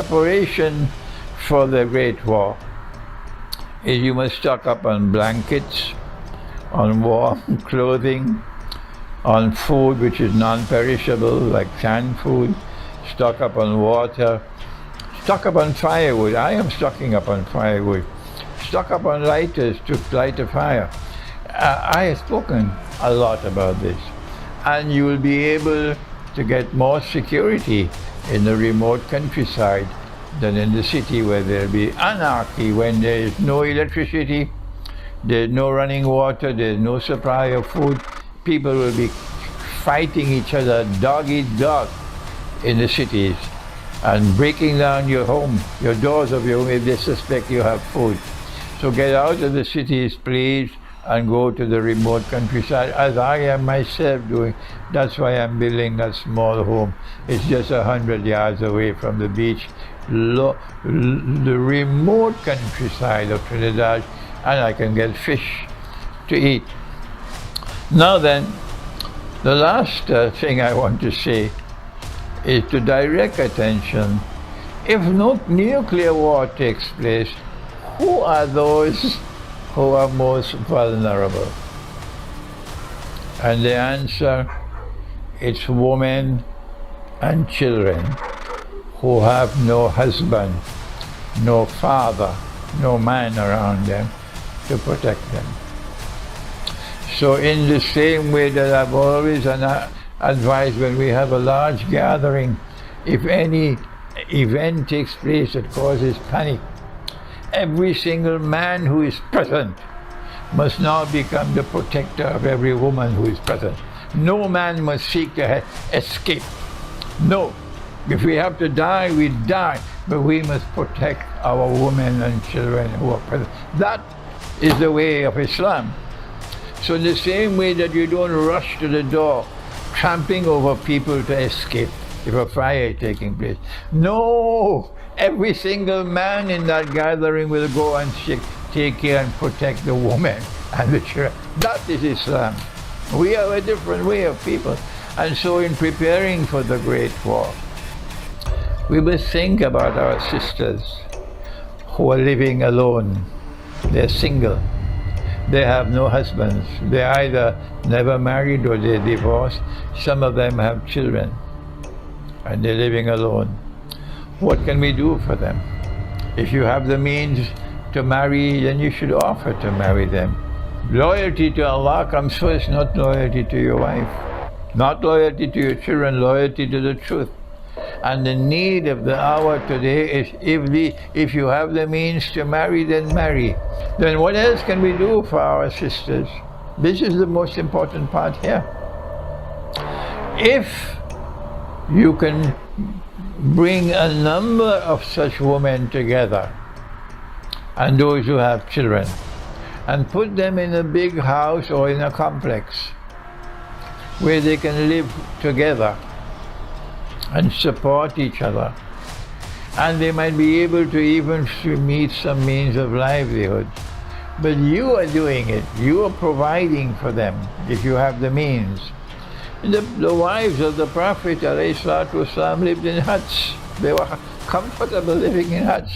preparation for the Great War is you must stock up on blankets, on warm clothing, on food which is non-perishable like canned food, stock up on water, stock up on firewood. I am stocking up on firewood. Stock up on lighters to light a fire. I have spoken a lot about this, and you will be able to get more security in the remote countryside than in the city, where there will be anarchy when there is no electricity, there is no running water, there is no supply of food. People will be fighting each other dog eat dog in the cities and breaking down your home, your doors of your home, if they suspect you have food. So get out of the cities, please, and go to the remote countryside, as I am myself doing. That's why I'm building that small home. It's just 100 yards away from the beach, the remote countryside of Trinidad, and I can get fish to eat. Now then, the last thing I want to say is to direct attention. If no nuclear war takes place, who are those who are most vulnerable? And the answer, it's women and children who have no husband, no father, no man around them to protect them. So in the same way that I've always advised, when we have a large gathering, if any event takes place that causes panic, every single man who is present must now become the protector of every woman who is present. No man must seek to escape. No. If we have to die, we die. But we must protect our women and children who are present. That is the way of Islam. So in the same way that you don't rush to the door, trampling over people to escape if a fire is taking place. No! Every single man in that gathering will go and take care and protect the woman and the children. That is Islam. We are a different way of people. And so in preparing for the Great War, we must think about our sisters who are living alone. They're single. They have no husbands. They're either never married or they're divorced. Some of them have children and they're living alone. What can we do for them? If you have the means to marry, then you should offer to marry them. Loyalty to Allah comes first, not loyalty to your wife, not loyalty to your children, loyalty to the truth. And the need of the hour today is, if you have the means to marry, then marry. Then what else can we do for our sisters? This is the most important part here. If you can bring a number of such women together, and those who have children, and put them in a big house or in a complex where they can live together and support each other, and they might be able to even meet some means of livelihood. But you are doing it, you are providing for them if you have the means. The wives of the Prophet ﷺ lived in huts. They were comfortable living in huts.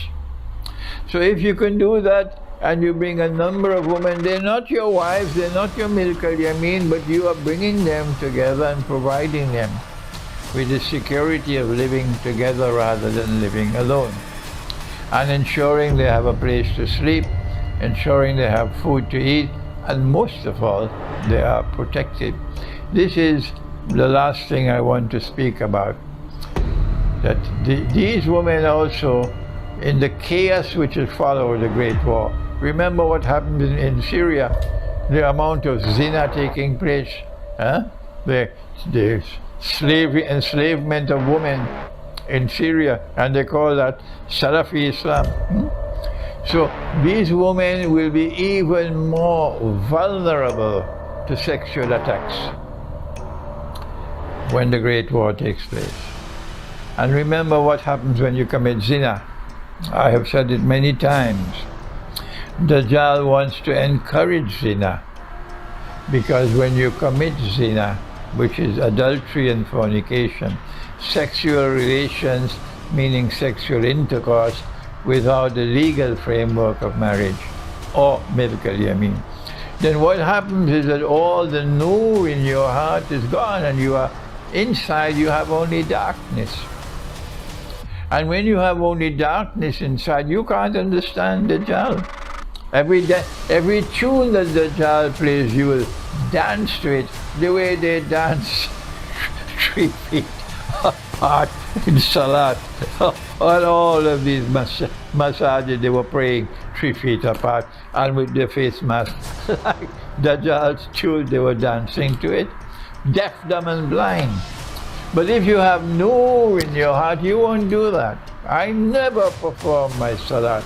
So if you can do that, and you bring a number of women, they're not your wives, they're not your milk al-yamin, but you are bringing them together and providing them with the security of living together rather than living alone, and ensuring they have a place to sleep, ensuring they have food to eat, and most of all, they are protected. This is the last thing I want to speak about, that these women also, in the chaos which has followed the Great War, remember what happened in Syria, the amount of zina taking place, the enslavement of women in Syria, and they call that Salafi Islam. So these women will be even more vulnerable to sexual attacks when the Great War takes place. And remember what happens when you commit zina. I have said it many times. Dajjal wants to encourage zina, because when you commit zina, which is adultery and fornication, sexual relations meaning sexual intercourse, without the legal framework of marriage, or medically, I mean, then what happens is that all the nur in your heart is gone, and you are inside, you have only darkness. And when you have only darkness inside, you can't understand the Dajjal. Every tune that the Dajjal plays, you will dance to it the way they dance 3 feet apart in Salat. On all of these massages, they were praying 3 feet apart, and with their face mask, like Dajjal's tune, they were dancing to it, deaf, dumb, and blind. But if you have nur in your heart, you won't do that. I never perform my Salat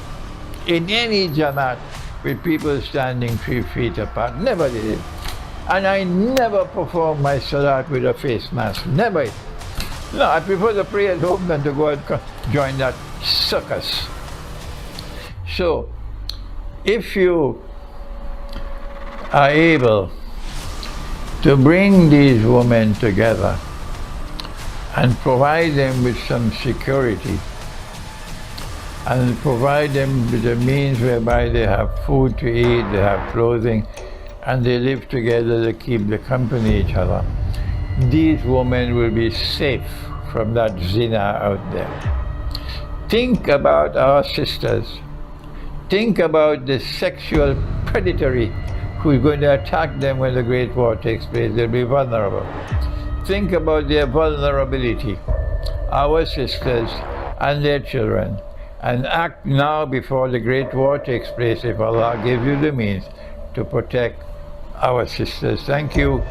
in any Jamaat with people standing 3 feet apart. Never did it. And I never perform my Salat with a face mask. Never. No, I prefer to pray at home than to go and join that circus. So, if you are able to bring these women together and provide them with some security, and provide them with the means whereby they have food to eat, they have clothing, and they live together to keep the company each other, these women will be safe from that zina out there. Think about our sisters. Think about the sexual predatory who is going to attack them when the Great War takes place. They'll be vulnerable. Think about their vulnerability, our sisters and their children, and act now before the Great War takes place, if Allah gives you the means to protect our sisters. Thank you.